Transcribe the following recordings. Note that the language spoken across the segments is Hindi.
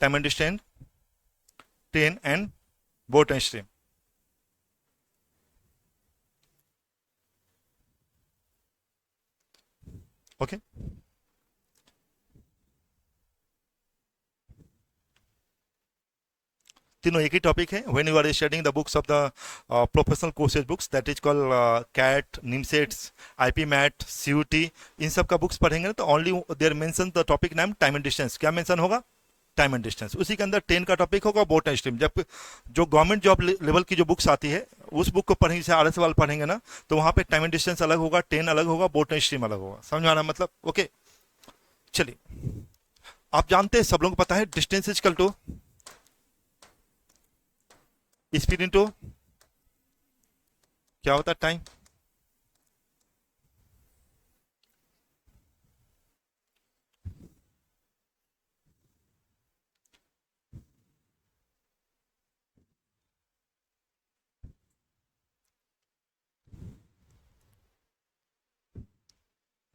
Time and distance, train and boat and stream. Okay, तीनों एक ही टॉपिक है। When you are studying the books of the professional courses books that is called CAT, NIMCETs, IPMAT, CUT, इन सब का बुक्स पढ़ेंगे ना तो only there mention the topic name time and distance. क्या मेंशन होगा? Time and distance. उसी के अंदर 10 का टॉपिक होगा बोट एंड स्ट्रीम। जब जो गवर्नमेंट जॉब लेवल की जो बुक्स आती है उस बुक को पढ़ेंगे, जैसे आरएस वाल पढ़ेंगे ना, तो वहां पे टाइम एंड डिस्टेंस अलग होगा, 10 अलग होगा, बोट एंड स्ट्रीम अलग होगा। समझ में आ रहा है मतलब? ओके, चलिए, आप जानते हैं, सब लोगों को पता है, distance is equal to speed into क्या होता है? Time.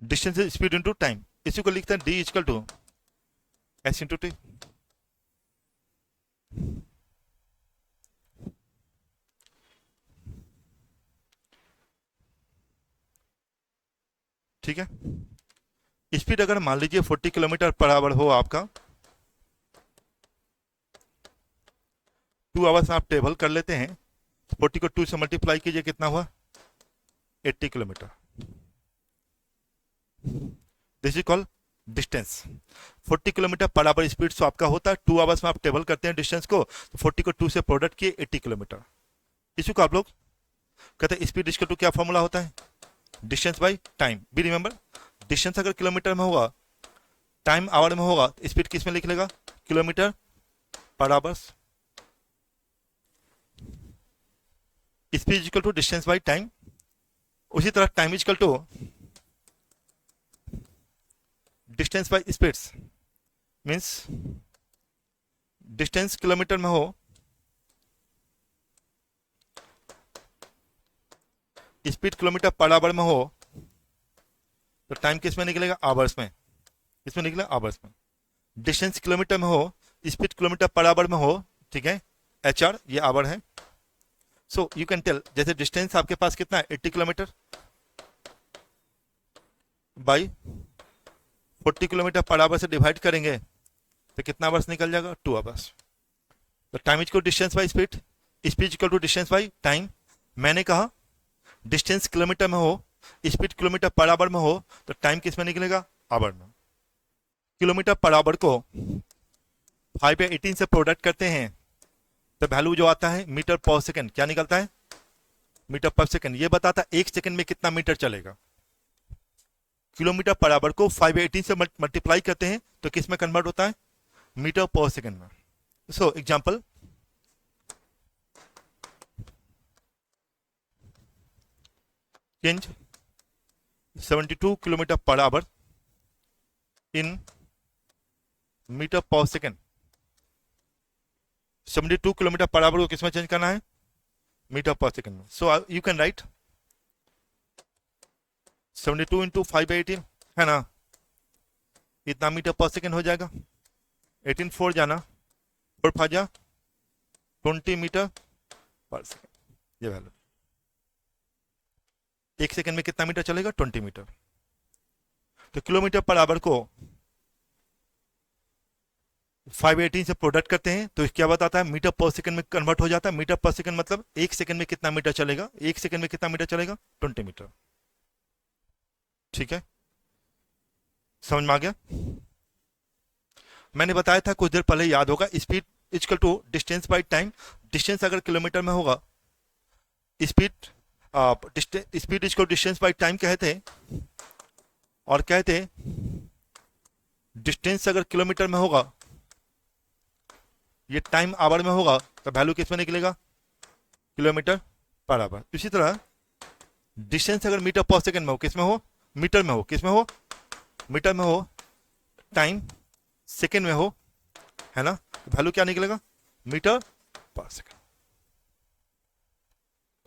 Distance is speed into time. इसी को लिखते हैं D is equal to S into T. ठीक है, स्पीड अगर मान लीजिए 40 किलोमीटर पर आवर हो आपका, 2 आवर्स आप टेबल कर लेते हैं, 40 को 2 से मल्टीप्लाई कीजिए, कितना हुआ? 80 kilometre. This is called distance. 40 kilometre per our speed से आपका होता है, 2 आवर्स में आप टेबल करते हैं डिस्टेंस को, तो 40 को 2 से प्रोडक्ट किए, 80 किलोमीटर। इसी को आप लोग कहते हैं स्पीड इक्वल टू, क्या फॉर्मूला होता है? Distance by time. Be remember, distance अगर किलोमीटर में होगा, टाइम आवर में होगा, स्पीड किस में लिख लेगा? Kilometre per hours. Speed equal to distance by time. उसी तरह time equal to distance by speeds. Means distance kilometre में हो, स्पीड किलोमीटर पर आवर में हो, तो टाइम किस में निकलेगा? आवर्स में। किसमें निकलेगा? आवर्स में। डिस्टेंस किलोमीटर में हो, स्पीड किलोमीटर पर आवर में हो, ठीक है, एच आर, ये आवर है। सो यू कैन टेल, जैसे डिस्टेंस आपके पास कितना है? 80 kilometre by 40 kilometre per hour से डिवाइड करेंगे तो कितना आवर्स निकल जाएगा? 2 आवर्स। तो time equal distance by speed, speed equal to distance by time. मैंने कहा डिस्टेंस किलोमीटर में हो, स्पीड किलोमीटर पर आवर में हो, तो टाइम किस में निकलेगा? आवर में। किलोमीटर पर आवर को 5 या 18 से प्रोडक्ट करते हैं तो वैल्यू जो आता है मीटर पर सेकंड, क्या निकलता है? Metre per second. ये बताता है 1 सेकंड में कितना मीटर चलेगा। किलोमीटर पर आवर को 5 या 18 से मल्टीप्लाई करते हैं तो किस में कन्वर्ट होता है? मीटर पर सेकंड में। So example, change 72 kilometre per hour in metre per second. 72 kilometre per hour को किसमें चेंज करना है? मीटर पर सेकंड में। So you can write 72 into 5/18 है ना, इतना मीटर पर सेकंड हो जाएगा। 18 4 जाना, 4 5 जा 20 मीटर पर सेकंड। ये वैल्यू 1 सेकंड में कितना मीटर चलेगा? 20 मीटर। तो किलोमीटर पर आवर को 5/18 से प्रोडक्ट करते हैं तो क्या बताता है? मीटर पर सेकंड में कन्वर्ट हो जाता है। मीटर पर सेकंड मतलब 1 सेकंड में कितना मीटर चलेगा? 1 सेकंड में कितना मीटर चलेगा? 20 मीटर। ठीक है, समझ में आ गया? मैंने बताया था कुछ देर पहले, याद होगा, speed equal to distance by time. Distance अगर किलोमीटर में होगा, speed speed equal distance by time कहते हैं, और कहते हैं डिस्टेंस अगर किलोमीटर में होगा, ये टाइम आवर में होगा, तो वैल्यू किस में निकलेगा? Kilometre per our. इसी तरह डिस्टेंस अगर मीटर पर सेकंड में हो, किस में हो? मीटर में हो। किस में हो? मीटर में हो। टाइम सेकंड में हो, है ना, तो वैल्यू क्या निकलेगा? Metre per second.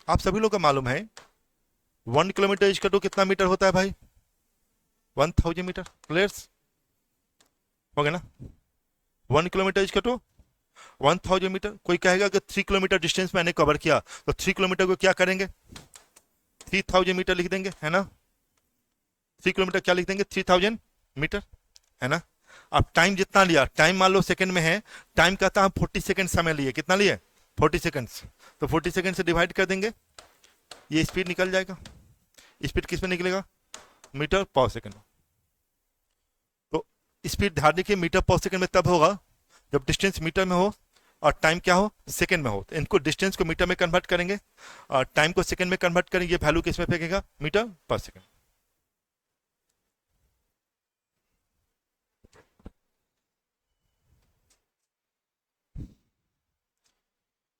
आप सभी लोग को मालूम है 1 किलोमीटर इक्वल टू कितना मीटर होता है भाई? 1000 मीटर। क्लियर हो गया ना? 1 किलोमीटर इज टू 1000 मीटर। कोई कहेगा कि 3 किलोमीटर डिस्टेंस मैंने कवर किया, तो 3 किलोमीटर को क्या करेंगे, 3000 मीटर लिख देंगे, है ना। 3 किलोमीटर क्या लिख देंगे, 3000 मीटर, है ना। अब टाइम जितना लिया, टाइम मान लो सेकंड में है, टाइम कहता है 40 सेकंड समय लिए, कितना लिए 40 सेकंड्स, तो 40 सेकंड से डिवाइड कर देंगे, ये स्पीड निकल जाएगा। स्पीड किस में निकलेगा, मीटर पर सेकंड। तो स्पीड ध्यान रखिए मीटर पर सेकंड में तब होगा जब डिस्टेंस मीटर में हो और टाइम क्या हो, सेकंड में हो। तो इनको डिस्टेंस को मीटर में कन्वर्ट करेंगे और टाइम को सेकंड में कन्वर्ट करेंगे, वैल्यू किस में फेंकेगा, मीटर पर सेकंड।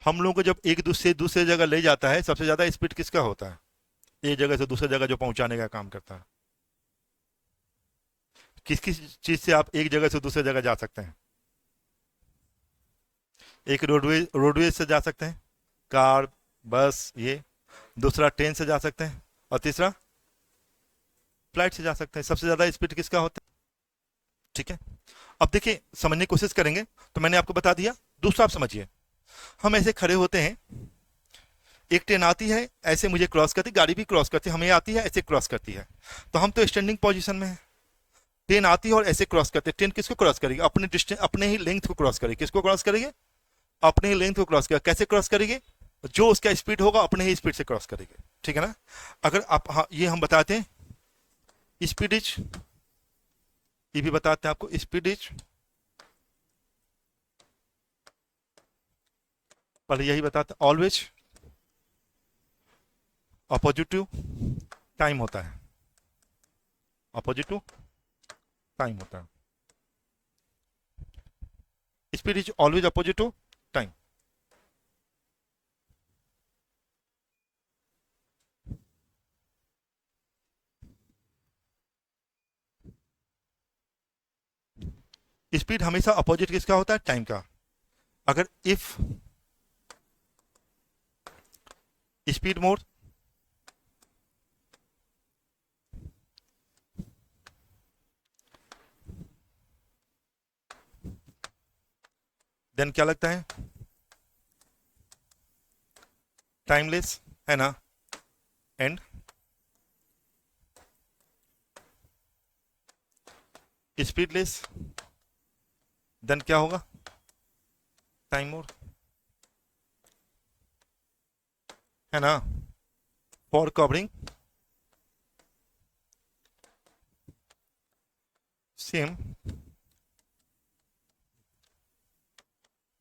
हम लोगों को जब एक दूसरे जगह ले जाता है, सबसे ज्यादा स्पीड किसका होता है, एक जगह से दूसरे जगह जो पहुंचाने का काम करता है। किस किस चीज से आप एक जगह से दूसरे जगह जा सकते हैं, एक रोडवेज से जा सकते हैं, कार, बस, ये। दूसरा ट्रेन से जा सकते हैं और तीसरा फ्लाइट से जा सकते हैं। सबसे ज्यादा स्पीड किसका होता है, ठीक है। अब देखिए समझने की कोशिश करेंगे, तो मैंने आपको बता दिया। दूसरा आप समझिए, हम ऐसे खड़े होते हैं, एक ट्रेन आती है ऐसे मुझे क्रॉस करती, गाड़ी भी क्रॉस करती, हमें आती है ऐसे क्रॉस करती है, तो हम तो स्टैंडिंग पोजीशन में है। ट्रेन आती है और ऐसे क्रॉस करते हैं, ट्रेन किसको क्रॉस करेगी, अपने डिस्टेंस, अपने ही लेंथ को क्रॉस करेगी। किसको क्रॉस करेगी, अपने ही लेंथ को क्रॉस करेगी। कैसे क्रॉस करेगी, जो उसका स्पीड होगा अपने ही स्पीड से क्रॉस करेगी, ठीक है ना। अगर आप, हाँ, ये हम बताते हैं स्पीड इज, ये भी बताते हैं आपको, स्पीड इज, पहले यही बताते हैं, ऑलवेज अपोजिट टू टाइम होता है, अपोजिट टू टाइम होता है। Speed is always opposite to time. Speed हमेशा अपोजिट किसका होता है, टाइम का। अगर इफ स्पीड मोर देन क्या लगता है, टाइमलेस, है ना, एंड स्पीडलेस देन क्या होगा, टाइम मोर, है ना। For covering same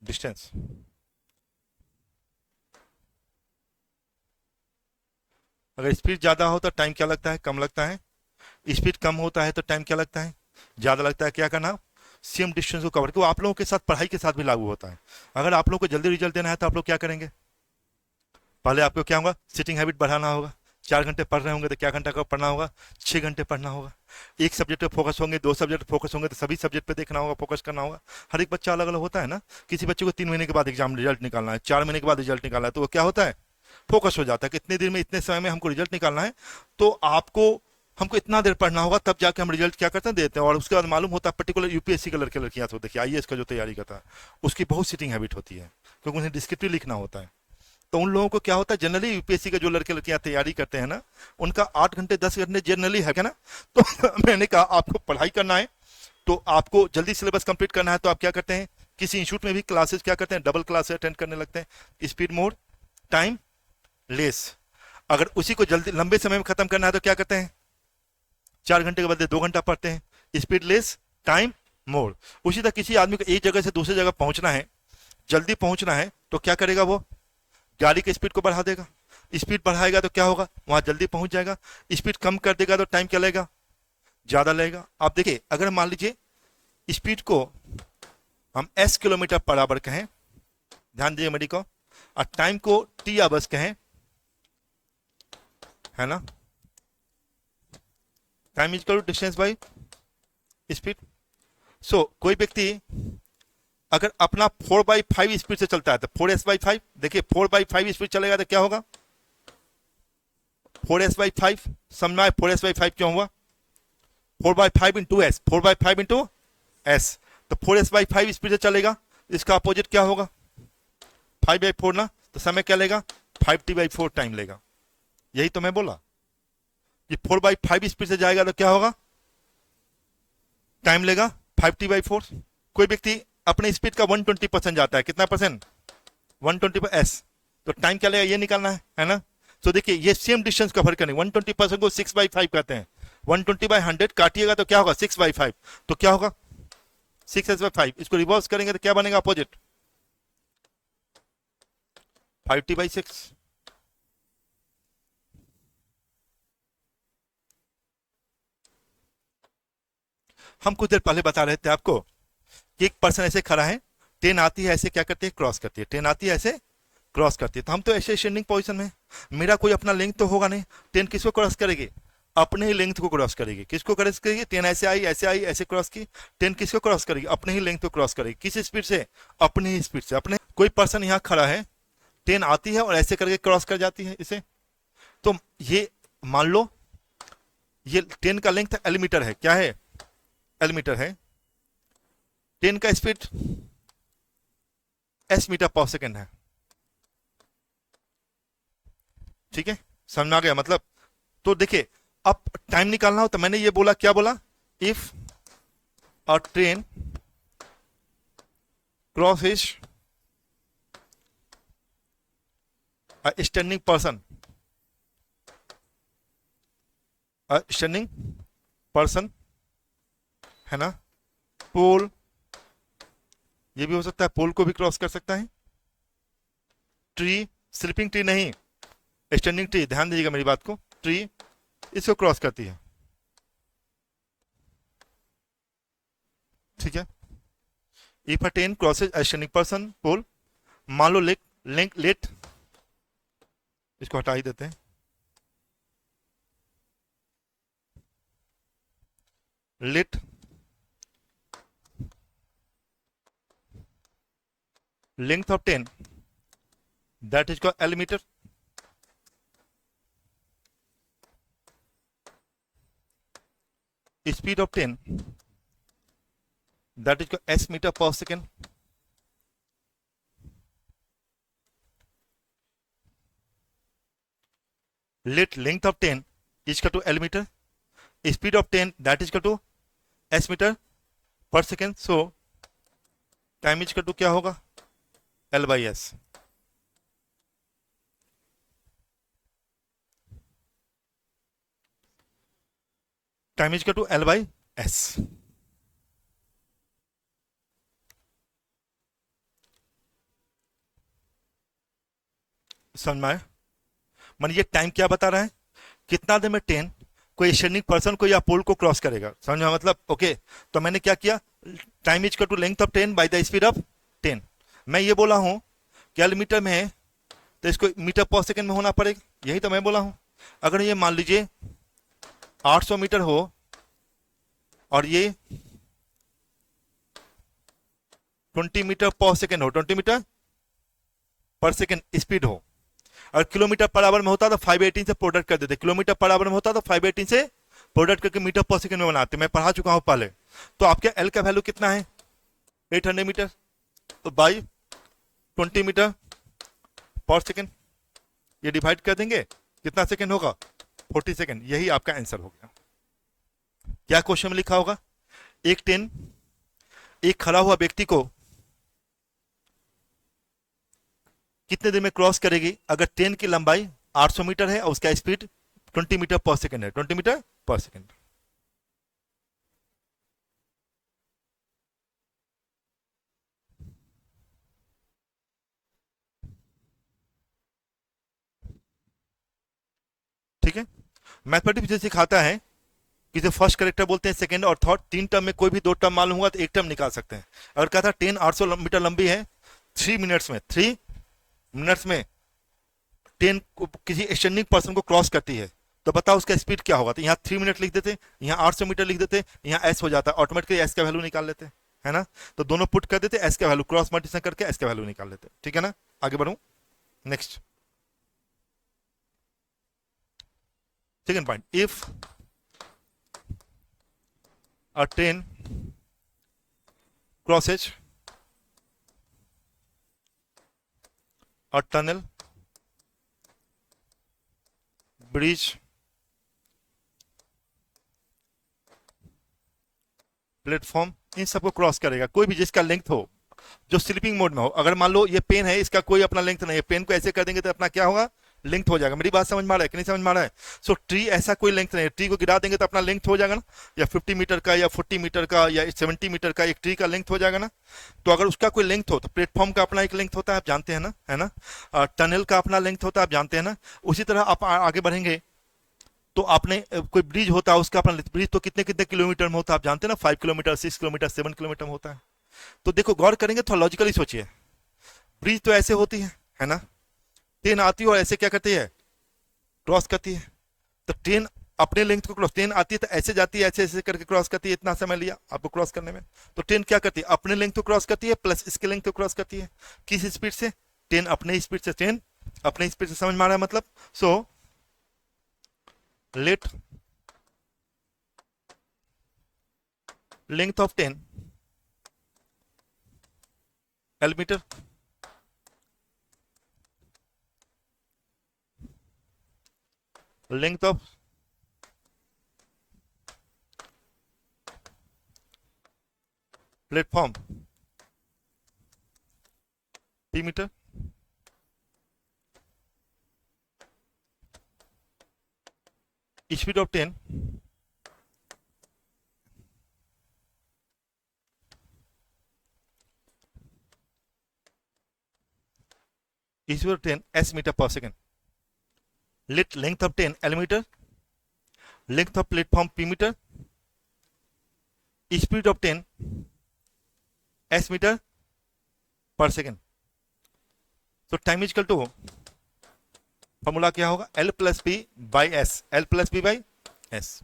distance. अगर स्पीड ज्यादा हो तो टाइम क्या लगता है, कम लगता है। स्पीड कम होता है तो टाइम क्या लगता है, ज्यादा लगता है। क्या करना, सेम डिस्टेंस को कवर, वो आप लोगों के साथ पढ़ाई के साथ भी लागू होता है। अगर आप लोगों को जल्दी रिजल्ट देना है तो आप लोग क्या करेंगे, पहले आपको क्या होगा, सिटिंग हैबिट बढ़ाना होगा। 4 घंटे पढ़ रहे होंगे तो क्या घंटा का पढ़ना होगा, 6 घंटे पढ़ना होगा। एक सब्जेक्ट पे फोकस होंगे, 2 सब्जेक्ट फोकस होंगे तो सभी सब्जेक्ट पे देखना होगा, फोकस करना होगा। हर एक बच्चा अलग अलग होता है ना। किसी बच्चे को 3 महीने के बाद एग्जाम रिजल्ट निकालना है, 4 महीने के बाद रिजल्ट निकालना है, तो वो क्या होता है, फोकस हो जाता है कि इतने दिन में, इतने समय में हमको रिजल्ट निकालना है, तो आपको, हमको इतना देर पढ़ना होगा, तब जाके हम रिजल्ट क्या करते हैं, देते हैं। और उसके बाद मालूम होता है पर्टिकुलर यूपीएससी के लड़के लड़कियां, तो देखिए आईएएस का जो तैयारी करता है उसकी बहुत सिटिंग हैबिट होती है, क्योंकि उन्हें डिस्क्रिप्टिव लिखना होता है। तो उन लोगों को क्या होता है, जनरली यूपीएससी के जो लड़के लड़कियां तैयारी करते हैं ना, उनका 8 घंटे 10 घंटे जनरली है, क्या ना। तो मैंने कहा आपको पढ़ाई करना है तो आपको जल्दी सिलेबस कंप्लीट करना है, तो आप क्या करते हैं, किसी इंस्टीट्यूट में भी क्लासेस क्या करते हैं, डबल क्लास अटेंड करने लगते हैं। Speed more time less. अगर उसी को जल्दी लंबे समय में खत्म करना है तो क्या करते हैं, 4 घंटे के बदले 2 घंटा पढ़ते हैं। Speed less time more. उसी तरह किसी आदमी को एक जगह से दूसरी जगह पहुंचना है, जल्दी पहुंचना है, तो क्या करेगा, वो गाड़ी की स्पीड को बढ़ा देगा। स्पीड बढ़ाएगा तो क्या होगा, वहां जल्दी पहुंच जाएगा। स्पीड कम कर देगा तो टाइम क्या लगेगा, ज्यादा लगेगा। आप देखिए, अगर मान लीजिए स्पीड को हम s किलोमीटर पर आवर कहें, ध्यान दीजिए मेरी को, और टाइम को t आवर्स कहें, है ना। Time is equal to distance by speed. So कोई व्यक्ति अगर अपना 4/5 स्पीड से चलता है तो 4s/5, देखिए 4/5 स्पीड चलेगा तो क्या होगा, 4s/5। समझना है 4s/5 क्यों हुआ, 4/5 इंटू एस, 4/5 इंटू एस, तो 4s/5 स्पीड से चलेगा, इसका अपोजिट क्या होगा, 5/4 ना, तो समय क्या लेगा, 5t/4 टाइम लेगा। यही तो मैं बोला कि 4/5 स्पीड से जाएगा तो क्या होगा, टाइम लेगा 5t/4। कोई व्यक्ति अपने स्पीड का 120% जाता है, कितना परसेंट, 120 तो टाइम क्या लेगा ये निकालना है ना। तो देखिए ये सेम डिस्टेंस कवर करने, 120% को 6/5 कहते हैं, 120/100 काटिएगा तो क्या होगा 6/5, तो क्या होगा 6s/5। इसको रिवर्स करेंगे तो क्या बनेगा अपोजिट, 5t/6। हम कुछ देर पहले बता रहे थे आपको कि एक पर्सन ऐसे खड़ा है, ट्रेन आती है ऐसे क्या करती है, क्रॉस करती है, ट्रेन आती है ऐसे क्रॉस करती है, तो हम तो ऐसे स्टैंडिंग पोजीशन में, मेरा कोई अपना लेंथ तो होगा नहीं, ट्रेन किसको क्रॉस करेगी, अपने ही लेंथ को क्रॉस करेगी। किसको क्रॉस करेगी, ट्रेन ऐसे आई ऐसे आई ऐसे क्रॉस की, ट्रेन किसको क्रॉस करेगी, अपने ही लेंथ को क्रॉस करेगी। किस स्पीड से, अपने ही स्पीड से। अपने कोई पर्सन यहाँ खड़ा है, ट्रेन आती है और ऐसे करके क्रॉस कर जाती है इसे, तो ये मान लो ये ट्रेन का लेंथ एल मीटर है, क्या है, एल मीटर है, ट्रेन का speed S metre per second है। ठीक है, समझ में आ गया मतलब। तो देखिए अब टाइम निकालना हो तो मैंने ये बोला, क्या बोला, if a train crosses a standing person, standing person है ना, पोल, ये भी हो सकता है, पोल को भी क्रॉस कर सकता है, ट्री, स्लीपिंग ट्री नहीं, स्टैंडिंग ट्री, ध्यान दीजिएगा मेरी बात को, ट्री इसको क्रॉस करती है। ठीक है, if a train crosses a standing person pole, मान लो लेट, इसको हटा ही देते हैं, let length of train that is called L metre, speed of train that is called s meter per second, let length of 10 is equal to l meter, speed of 10 that is equal to s meter per second, so time is equal to क्या होगा, l by s। Time is equal to l by s। समझ में आया, मान ये टाइम क्या बता रहा है, कितना देर में ट्रेन कोई स्टैंडिंग पर्सन को या पोल को क्रॉस करेगा, समझ में मतलब। ओके, तो मैंने क्या किया, time is equal to length of train by the speed of train. मैं ये बोला हूं कि एल मीटर में है तो इसको मीटर पर सेकंड में होना पड़ेगा, यही तो मैं बोला हूं। अगर ये मान लीजिए 800 मीटर हो और ये 20 मीटर पर सेकंड हो, 20 मीटर पर सेकंड स्पीड हो, और किलोमीटर पर आवर में होता तो 518 से प्रोडक्ट कर देते, किलोमीटर पर आवर में होता तो 518 से प्रोडक्ट करके मीटर पर सेकंड में बनाते, मैं पढ़ा चुका हूं पहले। तो आपके एल का वैल्यू कितना है, 800 मीटर, तो बाई 20 मीटर पर सेकंड, ये डिवाइड कर देंगे, कितना सेकंड होगा, 40 सेकंड। यही आपका आंसर हो गया। क्या क्वेश्चन में लिखा होगा, एक ट्रेन एक खड़ा हुआ व्यक्ति को कितने देर में क्रॉस करेगी, अगर ट्रेन की लंबाई 800 मीटर है और उसका स्पीड 20 मीटर पर सेकंड है, 20 मीटर पर सेकंड। ठीक है, मैथमेटिक्स मुझे सिखाता है कि जो फर्स्ट करेक्टर बोलते हैं, सेकंड और थर्ड, तीन टर्म में कोई भी दो टर्म मालूम हुआ तो एक टर्म निकाल सकते हैं। अगर कहा था ट्रेन 800 मीटर लंबी है, 3 मिनट्स में ट्रेन किसी स्टैंडिंग पर्सन को क्रॉस करती है, तो बताओ उसका स्पीड क्या होगा। तो यहाँ 3 मिनट लिख देते, यहाँ 800 मीटर लिख देते, यहाँ एस हो जाता, ऑटोमेटिकली एस का वैल्यू निकाल लेते, है ना। तो दोनों पुट कर देते, एस का वैल्यू क्रॉस मल्टीप्लाई करके एस का वैल्यू निकाल लेते। ठीक है ना, आगे बढ़ू, next second point, if a train crosses और टनल, ब्रिज, प्लेटफॉर्म, इन सबको क्रॉस करेगा। कोई भी जिसका लेंथ हो, जो स्लीपिंग मोड में हो। अगर मान लो ये पेन है, इसका कोई अपना लेंथ नहीं है, पेन को ऐसे कर देंगे तो अपना क्या होगा, लेंथ हो जाएगा। मेरी बात समझ में आ रहा है कि नहीं समझ में आ रहा है? सो ट्री ऐसा कोई लेंथ नहीं है, ट्री को गिरा देंगे तो अपना लेंथ हो जाएगा ना, या 50 मीटर का या 40 मीटर का या 70 मीटर का एक ट्री का लेंथ हो जाएगा ना। तो अगर उसका कोई लेंथ हो तो प्लेटफॉर्म का अपना एक लेंथ होता है, आप जानते हैं ना, है ना। टनल का अपना लेंथ होता है, आप जानते हैं ना। उसी तरह आप आगे बढ़ेंगे तो आपने कोई ब्रिज होता है, उसका अपना ब्रिज तो कितने कितने किलोमीटर में होता है, आप जानते हैं ना, 5 किलोमीटर, 6 किलोमीटर, 7 किलोमीटर में होता है। तो देखो गौर करेंगे, थोड़ा लॉजिकली सोचिए। ब्रिज तो ऐसे होती है ना, ट्रेन आती है और ऐसे क्या करती है, क्रॉस करती है। तो ट्रेन अपने लेंथ को क्रॉस, ट्रेन आती है तो ऐसे जाती है, ऐसे ऐसे करके क्रॉस करती है, इतना समय लिया आपको क्रॉस करने में। तो ट्रेन क्या करती है, अपने लेंथ को क्रॉस करती है प्लस इसके लेंथ को क्रॉस करती है। किस स्पीड से, ट्रेन अपने स्पीड से, ट्रेन अपने स्पीड से, समझ में आ रहा है मतलब। So let length of train L metre, length of platform P meter, speed of 10 speed of 10 s meter per second. Let length of 10 L meter, length of platform P meter, speed of 10 s meter per second. So time is equal to, formula क्या होगा, L plus P by S, L plus P by S.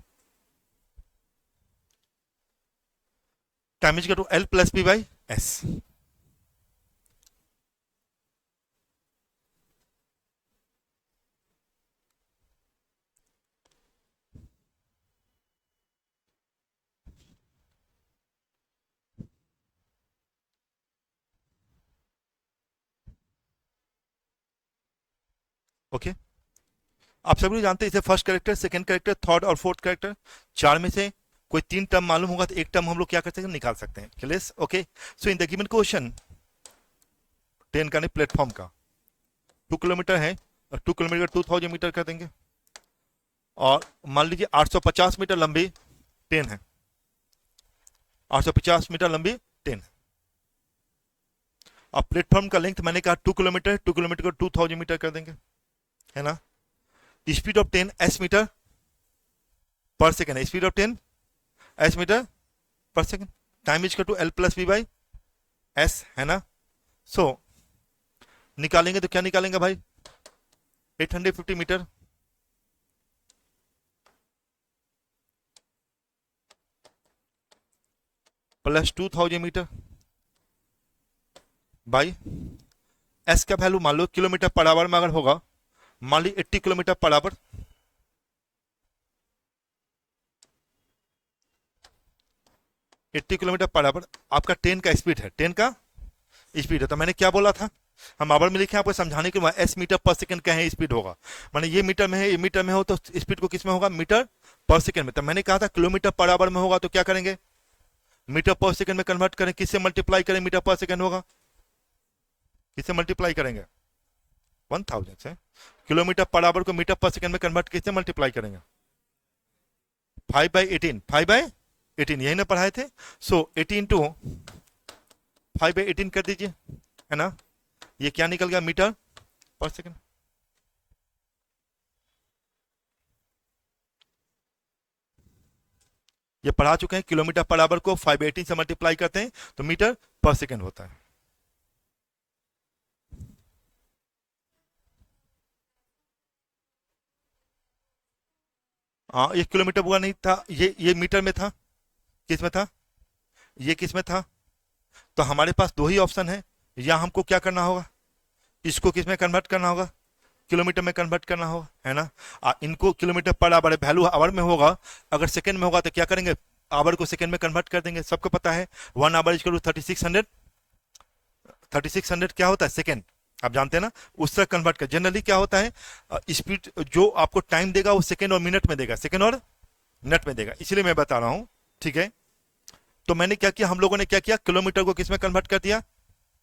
Time is equal to L plus P by S. Okay, आप सभी जानते हैं इसे first character, second character, third और फोर्थ कैरेक्टर, चार में से कोई तीन टर्म मालूम होगा तो एक टर्म हम लोग क्या कर सकते हैं, निकाल सकते हैं। Clear? Okay, so in the given question, train का नहीं प्लेटफॉर्म का 2 किलोमीटर है, और 2 किलोमीटर 2000 मीटर कर देंगे, और मान लीजिए 850 मीटर लंबी ट्रेन है, 850 मीटर लंबी ट्रेन है। अब प्लेटफॉर्म का लेंथ मैंने कहा 2 किलोमीटर, 2 किलोमीटर को 2000 मीटर कर देंगे, है ना। Speed of 10 S metre per second, speed of 10 S metre per second. Time is to L plus B by S, है ना। सो निकालेंगे तो क्या निकालेंगे भाई, 850 metre plus 2000 metre by S का वैल्यू मान लो किलोमीटर पर आवर में अगर होगा, मान ली 80 kilometre per hour, 80 kilometre per hour आपका ट्रेन का स्पीड है, ट्रेन का स्पीड है। तो मैंने क्या बोला था, हम आवर में लिखे आपको समझाने के लिए, एस मीटर पर सेकंड का है स्पीड होगा, माने ये मीटर में है, ये मीटर में हो तो स्पीड को किस में होगा, मीटर पर सेकंड में। तो मैंने कहा था किलोमीटर पर आवर में होगा तो क्या करेंगे, मीटर पर सेकंड में कन्वर्ट करें, किससे मल्टीप्लाई करें, मीटर पर सेकंड होगा, किससे मल्टीप्लाई करेंगे, 1000 से। किलोमीटर पर आवर को मीटर पर सेकंड में कन्वर्ट किससे मल्टीप्लाई करेंगे, 5/18, 5/18 यही ना पढ़ाए थे। सो 18 टू 5/18 कर दीजिए, है ना। ये क्या निकल गया, मीटर पर सेकंड। ये पढ़ा चुके हैं, किलोमीटर पर आवर को 5/18 से मल्टीप्लाई करते हैं तो मीटर पर सेकंड होता है। हाँ, ये किलोमीटर हुआ नहीं था, ये मीटर में था, किस में था, ये किस में था। तो हमारे पास दो ही ऑप्शन है, या हमको क्या करना होगा, इसको किस में कन्वर्ट करना होगा, किलोमीटर में कन्वर्ट करना होगा, है ना। इनको kilometre per our value our में होगा, अगर सेकंड में होगा तो क्या करेंगे, आवर को सेकंड में कन्वर्ट कर देंगे, सबको पता है 1 आवर इज इक्वल टू 3600, 3600 क्या होता है सेकंड, आप जानते हैं ना, उस तरह कन्वर्ट कर। जनरली क्या होता है स्पीड जो आपको टाइम देगा वो सेकंड और मिनट में देगा, सेकंड और मिनट में देगा, इसलिए मैं बता रहा हूं, ठीक है। तो मैंने क्या किया, हम लोगों ने क्या किया, किलोमीटर को किस में कन्वर्ट कर दिया,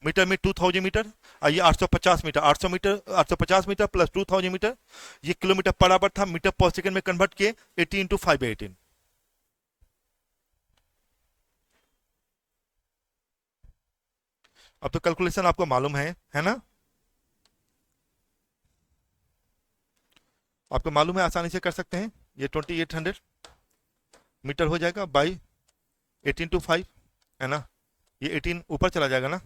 मीटर में 2000 मीटर, ये 850 metre, 800 metre 850 metre plus 2000 metre, ये किलोमीटर पर आवर था, मीटर पर सेकंड में कन्वर्ट किए 80 इंटू 5/18। अब तो कैलकुलेशन आपको मालूम है ना, आपको मालूम है, आसानी से कर सकते हैं। ये 2800 मीटर हो जाएगा बाई 18/5, है ना, ये 18 ऊपर चला जाएगा ना,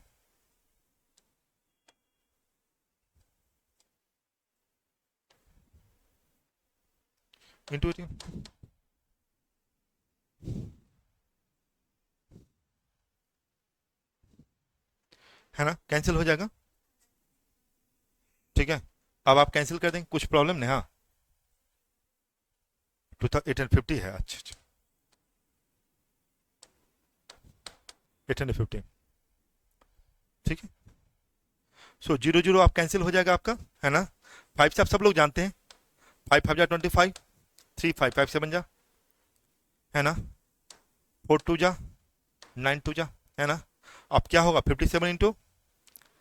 इंटू 18, है ना, कैंसिल हो जाएगा, ठीक है। अब आप कैंसिल कर देंगे, कुछ प्रॉब्लम नहीं, हाँ 2850 है, अच्छा अच्छा 850, ठीक है। सो 0 0 आप कैंसिल हो जाएगा आपका, है ना। 5 से आप सब लोग जानते हैं, 5 5 जा 25, 3 5 5 7 जा, है ना, 4 2 जा 9 2 जा, है ना। अब क्या होगा 57 इंटू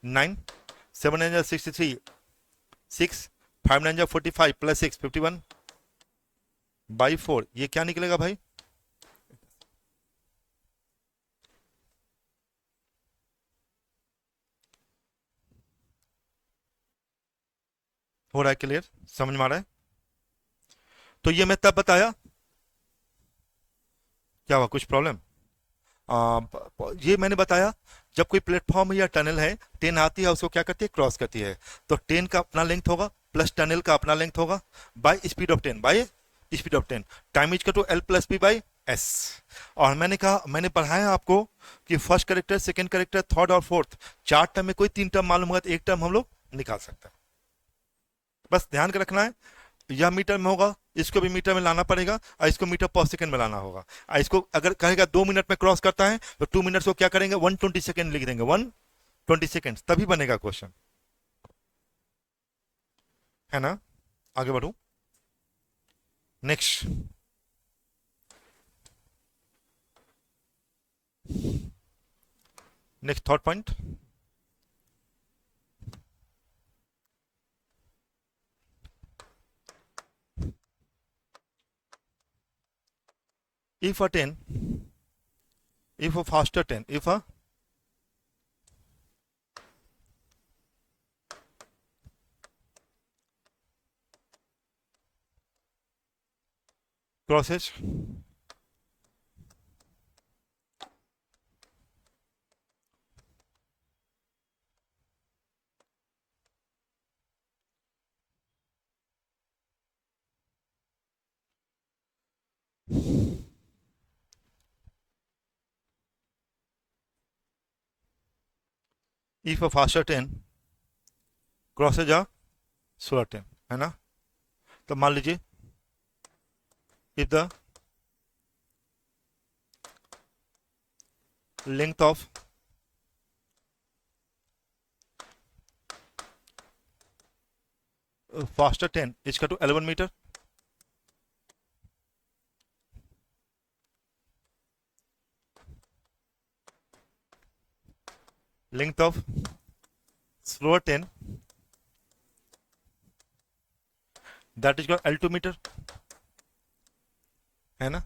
9, 7 9 जा 63, 6 5 9 जा 45 प्लस 6 51 बाई 4, ये क्या निकलेगा भाई, हो रहा है क्लियर, समझ में आ रहा है। तो ये मैं तब बताया, क्या हुआ, कुछ प्रॉब्लम, ये मैंने बताया जब कोई प्लेटफॉर्म या टनल है, ट्रेन आती है उसको क्या करती है, क्रॉस करती है, तो ट्रेन का अपना लेंथ होगा प्लस टनल का अपना लेंथ होगा by speed of train, by speed of train, time is to L plus B by S. और मैंने कहा, मैंने पढ़ाया आपको कि first character, second character, third और फोर्थ, 4 टर्म में कोई 3 टर्म मालूम होगा तो 1 टर्म हम लोग निकाल सकते हैं, बस ध्यान के रखना है। यह मीटर में होगा, इसको भी मीटर में लाना पड़ेगा, और इसको मीटर पर सेकंड में लाना होगा। और इसको अगर कहेगा 2 मिनट में क्रॉस करता है तो 2 मिनट्स को क्या करेंगे, 120 सेकंड लिख देंगे, 120 सेकंड, तभी बनेगा क्वेश्चन, है ना। आगे बढ़ू, next next third point, if a train, if a faster train, if a crosses if a faster train crosses a slower train, है ना। तो मान लीजिए if the length of faster train is equal to 11 meter, length of slower train that is equal to L2 meter, है ना।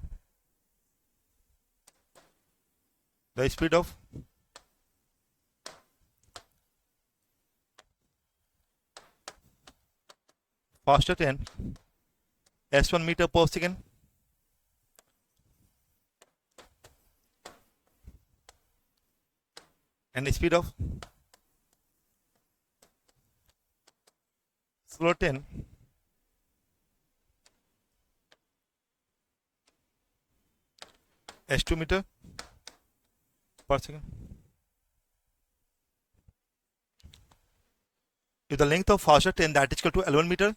the speed of faster train s1 meter per second and speed of slower train s2 meter per second. If the length of faster train that is equal to L1 meter,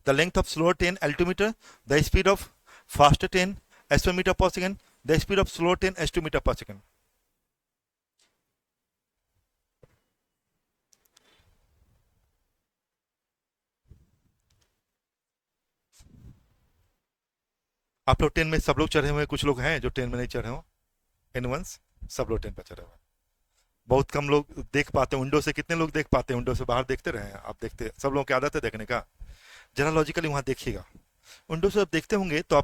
the length of slower train L2 meter, the speed of faster train S1 meter per second, the speed of slower train s2 metre per second. आप लोग ट्रेन में सब लोग चढ़े हुए हैं, कुछ लोग हैं जो ट्रेन में नहीं चढ़े हो, एनवंस, सब लोग ट्रेन पर चढ़े हुए हैं। बहुत कम लोग देख पाते हैं विंडो से। कितने लोग देख पाते हैं विंडो से? बाहर देखते रहे हैं आप? देखते, सब लोगों की आदत है देखने का। जरा लॉजिकली वहां देखिएगा, विंडो से आप देखते होंगे तो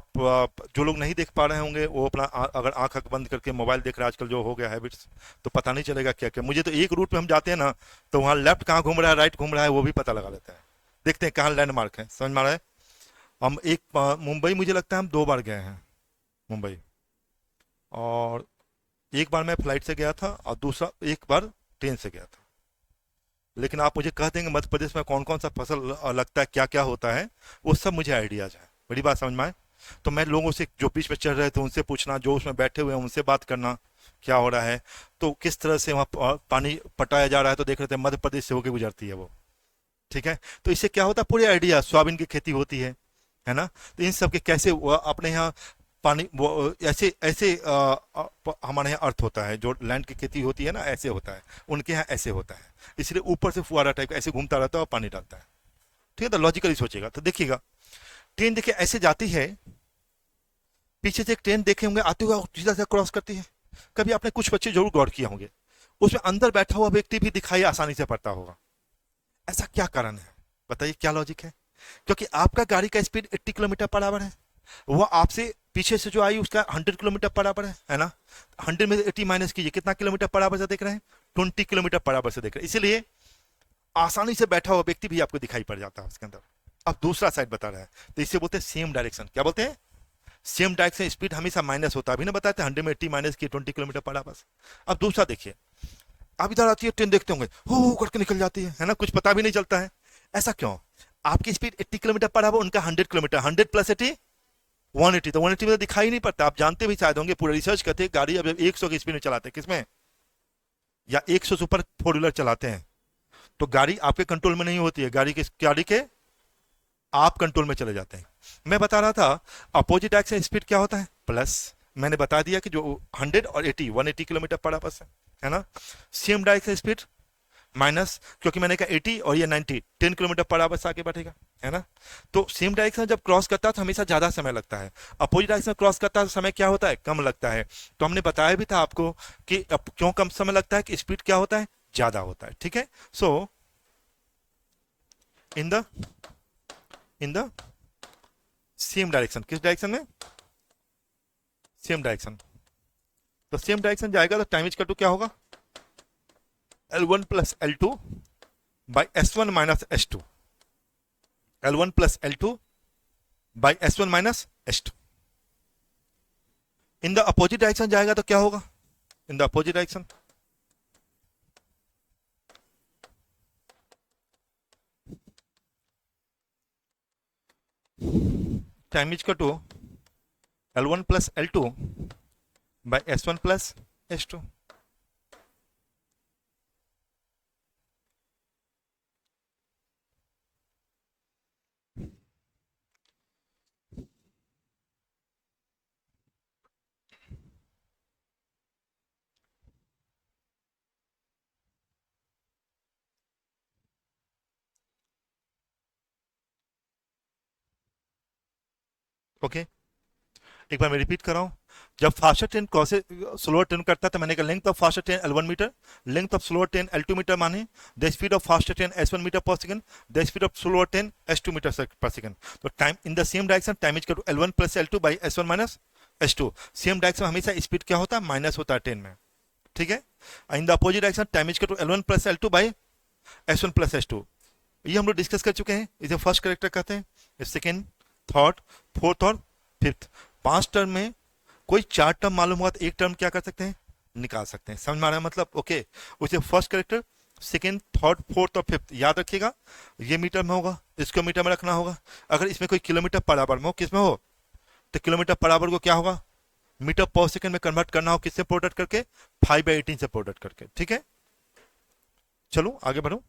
जो लोग नहीं देख पा रहे होंगे वो अपना अगर आंख बंद करके मोबाइल देख रहे हैं, आजकल जो हो गया हैबिट्स, तो पता नहीं चलेगा क्या क्या। मुझे तो एक रूट पे हम जाते हैं ना, तो वहाँ लेफ्ट कहाँ घूम रहा है, राइट घूम रहा है, वो भी पता लगा लेते हैं। देखते हैं कहाँ लैंडमार्क है, समझ में आ रहा है? हम एक मुंबई, मुझे लगता है हम 2 बार गए हैं मुंबई, और एक बार मैं फ्लाइट से गया था और दूसरा एक बार ट्रेन से गया था। लेकिन आप मुझे कह देंगे मध्य प्रदेश में कौन कौन सा फसल लगता है, क्या क्या होता है, वो सब मुझे आइडियाज है। बड़ी बात समझ में आए? तो मैं लोगों से जो बीच में चढ़ रहे थे उनसे पूछना, जो उसमें बैठे हुए हैं उनसे बात करना, क्या हो रहा है, तो किस तरह से वहाँ पानी पटाया जा रहा है। तो देख रहे थे मध्य प्रदेश से होकर गुजरती है वो, ठीक है। तो इससे क्या होता है, पूरे आइडिया, सोयाबीन की खेती होती है ना। तो इन सब के कैसे अपने यहाँ पानी वो ऐसे ऐसे हमारे यहाँ अर्थ होता है, जो लैंड की खेती होती है ना, ऐसे होता है, उनके यहाँ ऐसे होता है। इसलिए ऊपर से फुहारा टाइप ऐसे घूमता रहता है और पानी डालता है, ठीक है। तो लॉजिकली सोचेगा तो देखिएगा, ट्रेन देखिए ऐसे जाती है, पीछे से एक ट्रेन देखे होंगे आते हुए सीधा से क्रॉस करती है। कभी आपने कुछ बच्चे जरूर गौर किया होंगे, उसमें अंदर बैठा हुआ व्यक्ति भी दिखाई आसानी से पड़ता होगा। ऐसा क्या कारण है, बताइए क्या लॉजिक है? क्योंकि आपका गाड़ी का स्पीड 80 किलोमीटर पर आवर है, वो आपसे पीछे से जो आई उसका 100 किलोमीटर पर आवर है ना। 100 में 80 माइनस कीजिए, कितना किलोमीटर पर आवर से देख रहे हैं? 20 किलोमीटर पर आवर से देख रहे हैं। इसलिए आसानी से बैठा हुआ व्यक्ति भी आपको दिखाई पड़ जाता है उसके अंदर। अब दूसरा साइड बता रहा है, तो इसे बोलते हैं सेम डायरेक्शन। क्या बोलते हैं? सेम डायरेक्शन, स्पीड हमेशा माइनस होता है। अभी ना बताते 100 में 80 माइनस की 20 किलोमीटर पर आवर। अब दूसरा देखिए, अब इधर आती है ट्रेन, देखते होंगे हो करके निकल जाती है ना, कुछ पता भी नहीं चलता है। ऐसा क्यों? आपकी स्पीड 80 किलोमीटर पर आवर, उनका 100 किलोमीटर, 100 प्लस 80 180, तो 180 में तो दिखाई नहीं पड़ता। आप जानते भी शायद होंगे, पूरा रिसर्च करते हैं, गाड़ी अब 100 की स्पीड में चलाते हैं किसमें, या 100 सुपर 4 व्हीलर चलाते हैं, तो गाड़ी आपके कंट्रोल में नहीं होती है, गाड़ी के आप कंट्रोल में चले जाते हैं। मैं बता रहा था अपोजिट एक्सिस स्पीड क्या होता है, प्लस। मैंने बता दिया कि जो 100 और 80 180 किलोमीटर पर आवर है ना। सेम डायरेक्शन स्पीड माइनस, क्योंकि मैंने कहा 80 और ये 90, 10 किलोमीटर पर आवर से आगे बढ़ेगा, है ना। तो सेम डायरेक्शन जब क्रॉस करता है तो हमेशा ज्यादा समय लगता है, अपोजिट डायरेक्शन क्रॉस करता है तो समय क्या होता है, कम लगता है। तो हमने बताया भी था आपको कि अब क्यों कम समय लगता है, कि स्पीड क्या होता है, ज्यादा होता है, ठीक है। So in the same direction, किस डायरेक्शन में, सेम डायरेक्शन, तो सेम डायरेक्शन जाएगा तो टाइम इज टू क्या होगा, L1 plus L2 by S1 minus S2, L1 plus L2 by S1 minus S2। In the opposite direction जाएगा तो क्या होगा, in the opposite direction time is to L1 plus L2 by S1 plus S2। Okay, एक बार मैं रिपीट कर रहा हूं। जब faster train crosses slower train करता है तो मैंने कहा length of faster train L1 metre, length of slower train L2 metre माने, the speed of faster train S1 metre per second, the speed of slower train S2 metre per second. तो time in the same direction time is L1 plus L2 by S1 minus S2। Same direction हमेशा स्पीड क्या होता है, माइनस होता है ट्रेन में, ठीक है। इन the opposite direction time is L1 plus L2 by S1 plus S2। ये हम लोग डिस्कस कर चुके हैं, इसे फर्स्ट करेक्टर कहते हैं, सेकेंड, थर्ड, फोर्थ और फिफ्थ। 5 टर्म में कोई 4 टर्म मालूम हुआ तो एक टर्म क्या कर सकते हैं, निकाल सकते हैं। समझ में आ रहा है मतलब, ओके। उसे first character, second, third, fourth और फिफ्थ याद रखिएगा। ये मीटर में होगा, इसको मीटर में रखना होगा। अगर इसमें कोई किलोमीटर पर आवर में हो, किस में हो, तो किलोमीटर पर आवर को क्या होगा, मीटर पर सेकेंड में कन्वर्ट करना हो, किससे प्रोडक्ट करके, 5/18 से प्रोडक्ट करके, ठीक है। चलो आगे बढ़ो।